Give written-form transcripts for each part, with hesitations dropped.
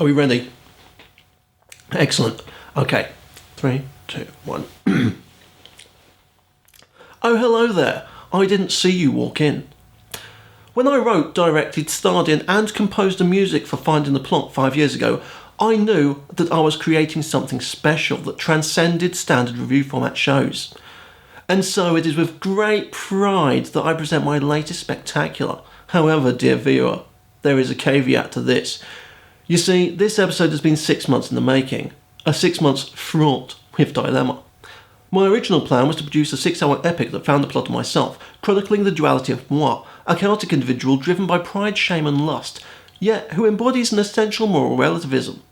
Are we ready? Excellent. Okay. 3, 2, 1. Oh, hello there. I didn't see you walk in. When I wrote, directed, starred in and composed the music for Finding the Plot 5 years ago, I knew that I was creating something special that transcended standard review format shows. And so it is with great pride that I present my latest spectacular. However, dear viewer, there is a caveat to this. You see, this episode has been 6 months in the making. A 6 months fraught with dilemma. My original plan was to produce a 6-hour epic that found the plot of myself, chronicling the duality of moi, a chaotic individual driven by pride, shame and lust, yet who embodies an essential moral relativism.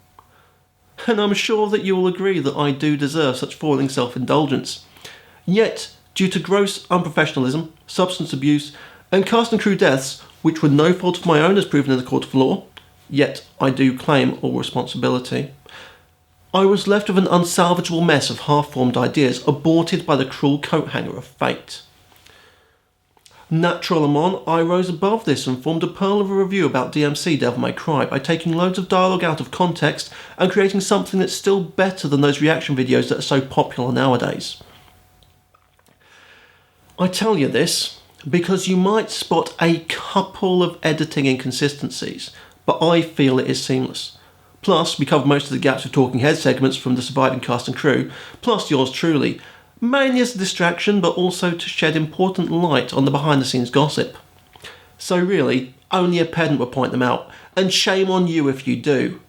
And I'm sure that you will agree that I do deserve such falling self-indulgence. Yet, due to gross unprofessionalism, substance abuse, and cast and crew deaths, which were no fault of my own as proven in the court of law, yet I do claim all responsibility, I was left with an unsalvageable mess of half-formed ideas aborted by the cruel coat-hanger of fate. Naturellement, I rose above this and formed a pearl of a review about DMC Devil May Cry by taking loads of dialogue out of context and creating something that's still better than those reaction videos that are so popular nowadays. I tell you this because you might spot a couple of editing inconsistencies, but I feel it is seamless. Plus, we cover most of the gaps with talking head segments from the surviving cast and crew, plus yours truly, mainly as a distraction but also to shed important light on the behind the scenes gossip. So really, only a pedant would point them out, and shame on you if you do.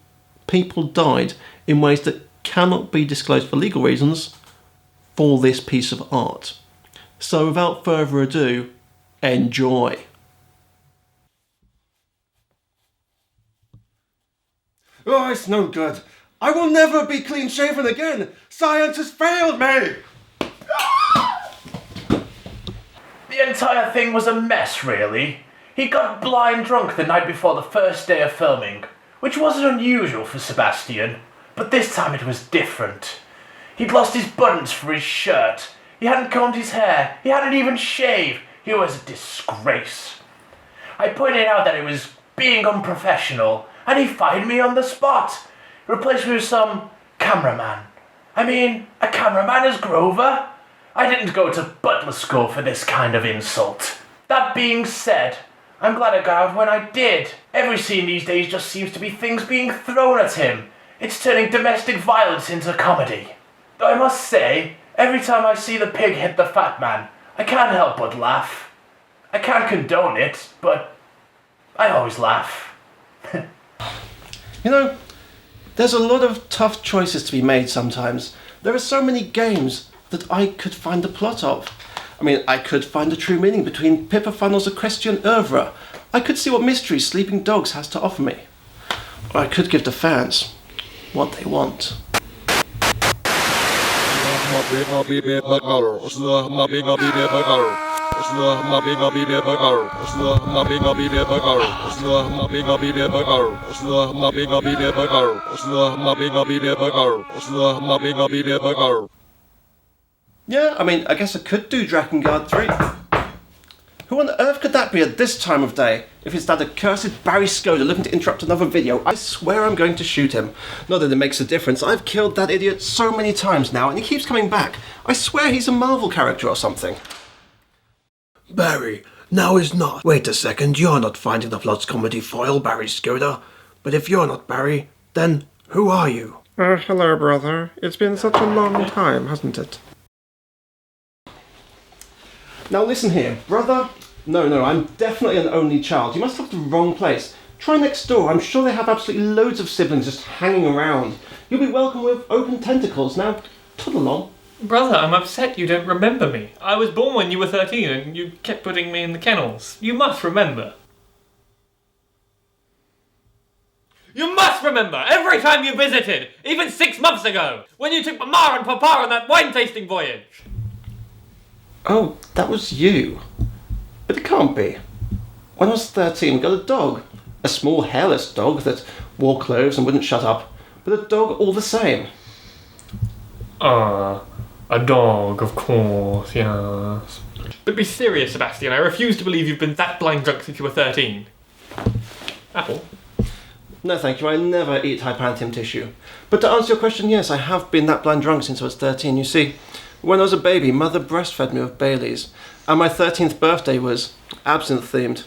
People died in ways that cannot be disclosed for legal reasons for this piece of art. So without further ado, enjoy. Oh, it's no good. I will never be clean-shaven again. Science has failed me. The entire thing was a mess, really. He got blind drunk the night before the first day of filming, which wasn't unusual for Sebastian, but this time it was different. He'd lost his buttons for his shirt. He hadn't combed his hair. He hadn't even shaved. He was a disgrace. I pointed out that he was being unprofessional, and he fired me on the spot. Replaced me with some cameraman. I mean, a cameraman is Grover. I didn't go to butler school for this kind of insult. That being said, I'm glad I got out when I did. Every scene these days just seems to be things being thrown at him. It's turning domestic violence into comedy. Though I must say, every time I see the pig hit the fat man, I can't help but laugh. I can't condone it, but I always laugh. You know, there's a lot of tough choices to be made sometimes. There are so many games that I could find the plot of. I mean, I could find the true meaning between Pippa Funnel's equestrian oeuvre. I could see what mysteries Sleeping Dogs has to offer me. Or I could give the fans what they want. Yeah, I mean, I guess I could do Drakengard 3. Who on earth could that be at this time of day? If it's that accursed Barry Skoda looking to interrupt another video, I swear I'm going to shoot him. Not that it makes a difference, I've killed that idiot so many times now and he keeps coming back. I swear he's a Marvel character or something. Barry, now is not. Wait a second, you're not Finding the Plot's comedy foil, Barry Skoda. But if you're not Barry, then who are you? Hello, brother. It's been such a long time, hasn't it? Now listen here, brother. No, I'm definitely an only child. You must have the wrong place. Try next door. I'm sure they have absolutely loads of siblings just hanging around. You'll be welcome with open tentacles. Now, toddle along. Brother, I'm upset you don't remember me. I was born when you were 13 and you kept putting me in the kennels. You must remember. You must remember! Every time you visited! Even 6 months ago! When you took Mama and Papa on that wine-tasting voyage! Oh, that was you. But it can't be. When I was 13, we got a dog. A small, hairless dog that wore clothes and wouldn't shut up. But a dog all the same. A dog, of course, yes. But be serious, Sebastian. I refuse to believe you've been that blind drunk since you were 13. Apple? No, thank you. I never eat hypanthium tissue. But to answer your question, yes, I have been that blind drunk since I was 13. You see, when I was a baby, mother breastfed me with Baileys, and my 13th birthday was absinthe-themed.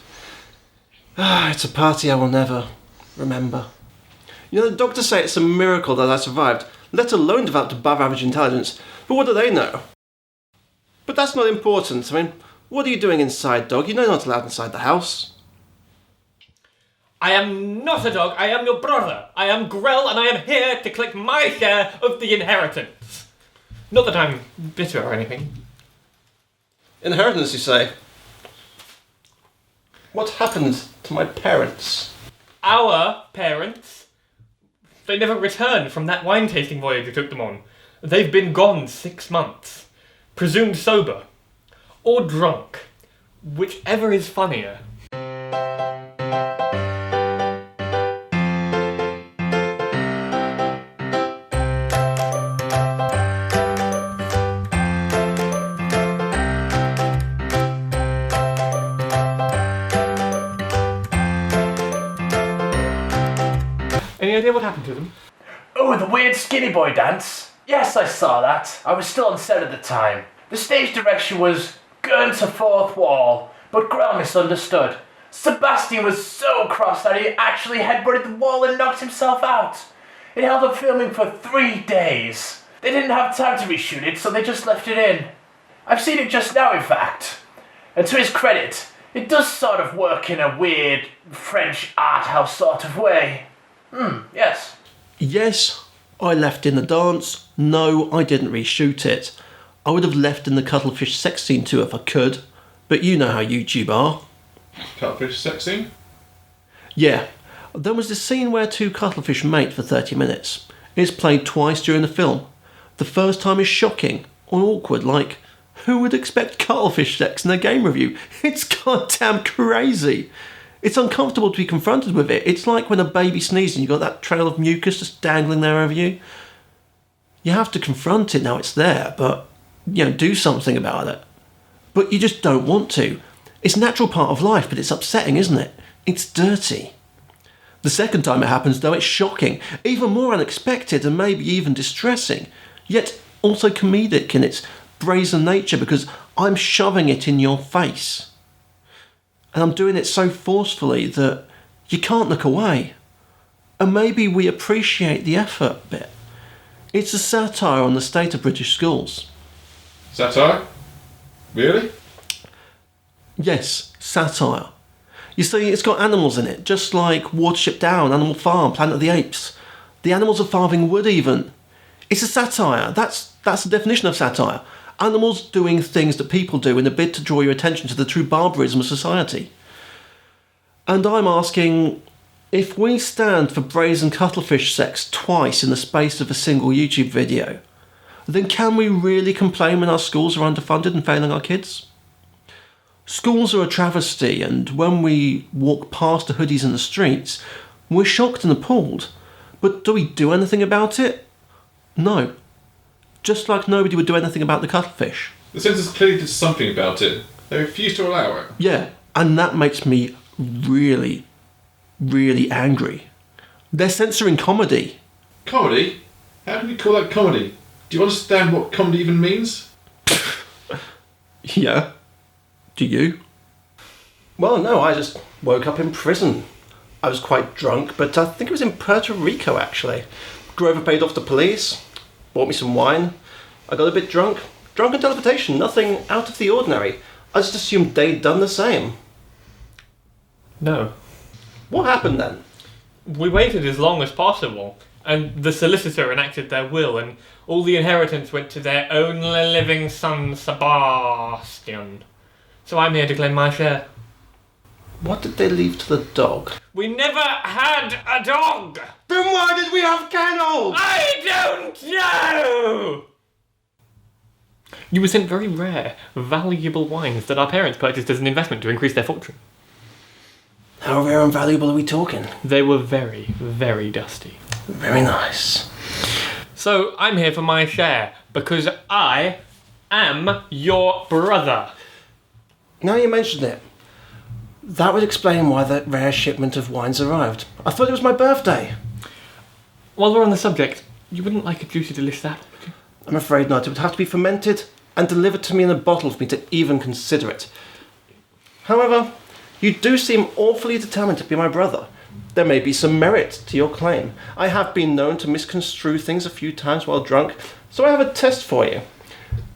It's a party I will never remember. You know, the doctors say it's a miracle that I survived, let alone developed above-average intelligence. But what do they know? But that's not important. I mean, what are you doing inside, dog? You know you're not allowed inside the house. I am not a dog, I am your brother. I am Grell, and I am here to collect my share of the inheritance. Not that I'm bitter or anything. Inheritance, you say? What happened to my parents? Our parents, they never returned from that wine tasting voyage you took them on. They've been gone 6 months. Presumed sober. Or drunk. Whichever is funnier. Any idea what happened to them? Oh, the weird skinny boy dance? Yes, I saw that. I was still on set at the time. The stage direction was gun to fourth wall, but Grell misunderstood. Sebastian was so cross that he actually headbutted the wall and knocked himself out. It held up filming for 3 days. They didn't have time to reshoot it, so they just left it in. I've seen it just now, in fact. And to his credit, it does sort of work in a weird French art house sort of way. Yes. Yes, I left in the dance. No, I didn't reshoot it. I would have left in the Cuttlefish sex scene too if I could, but you know how YouTube are. Cuttlefish sex scene? Yeah, there was this scene where 2 cuttlefish mate for 30 minutes. It's played twice during the film. The first time is shocking and awkward, like, who would expect cuttlefish sex in a game review? It's goddamn crazy. It's uncomfortable to be confronted with it. It's like when a baby sneezes and you've got that trail of mucus just dangling there over you. You have to confront it now it's there, but, do something about it. But you just don't want to. It's a natural part of life, but it's upsetting, isn't it? It's dirty. The second time it happens, though, it's shocking, even more unexpected and maybe even distressing, yet also comedic in its brazen nature because I'm shoving it in your face. And I'm doing it so forcefully that you can't look away. And maybe we appreciate the effort bit. It's a satire on the state of British schools. Satire? Really? Yes, satire. You see, it's got animals in it, just like Watership Down, Animal Farm, Planet of the Apes. The animals of Farthing Wood, even. It's a satire. That's the definition of satire. Animals doing things that people do in a bid to draw your attention to the true barbarism of society. And I'm asking, if we stand for brazen cuttlefish sex twice in the space of a single YouTube video, then can we really complain when our schools are underfunded and failing our kids? Schools are a travesty, and when we walk past the hoodies in the streets, we're shocked and appalled. But do we do anything about it? No. Just like nobody would do anything about the cuttlefish. The censors clearly did something about it. They refused to allow it. Yeah, and that makes me really, really angry. They're censoring comedy. Comedy? How can you call that comedy? Do you understand what comedy even means? Yeah. Do you? Well, no, I just woke up in prison. I was quite drunk, but I think it was in Puerto Rico, actually. Grover paid off the police, bought me some wine. I got a bit drunk. Drunken teleportation, nothing out of the ordinary. I just assumed they'd done the same. No. What happened then? We waited as long as possible, and the solicitor enacted their will, and all the inheritance went to their only living son, Sebastian. So I'm here to claim my share. What did they leave to the dog? We never had a dog! Then why did we have kennels? I don't know! You were sent very rare, valuable wines that our parents purchased as an investment to increase their fortune. How rare and valuable are we talking? They were very, very dusty. Very nice. So I'm here for my share, because I am your brother. Now you mention it, That would explain why that rare shipment of wines arrived. I thought it was my birthday. While we're on the subject, you wouldn't like a juicy delicious apple, would you? I'm afraid not. It would have to be fermented and delivered to me in a bottle for me to even consider it. However, you do seem awfully determined to be my brother. There may be some merit to your claim. I have been known to misconstrue things a few times while drunk, so I have a test for you.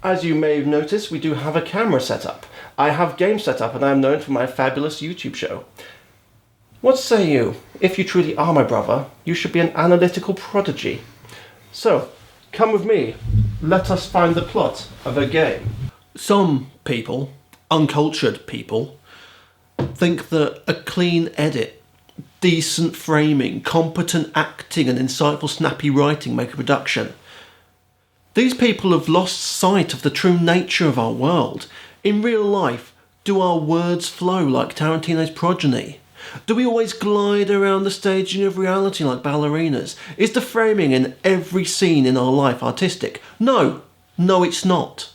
As you may have noticed, we do have a camera set up. I have games set up, and I am known for my fabulous YouTube show. What say you? If you truly are my brother, you should be an analytical prodigy. So, come with me. Let us find the plot of a game. Some people, uncultured people, think that a clean edit, decent framing, competent acting and insightful snappy writing make a production. These people have lost sight of the true nature of our world. In real life, do our words flow like Tarantino's progeny? Do we always glide around the staging of reality like ballerinas? Is the framing in every scene in our life artistic? No, it's not.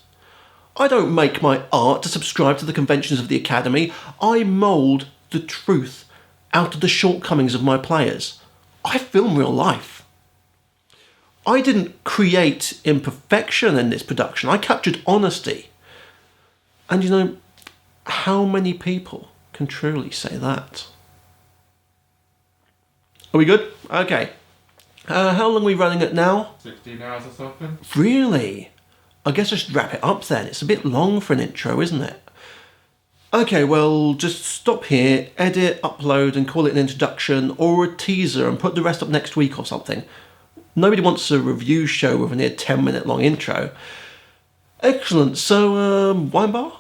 I don't make my art to subscribe to the conventions of the Academy. I mould the truth out of the shortcomings of my players. I film real life. I didn't create imperfection in this production. I captured honesty. And you know, how many people can truly say that? Are we good? Okay. How long are we running it now? 16 hours or something. Really? I guess I should wrap it up then. It's a bit long for an intro, isn't it? Okay, well, just stop here, edit, upload, and call it an introduction or a teaser and put the rest up next week or something. Nobody wants a review show with a near 10-minute long intro. Excellent. So, wine bar?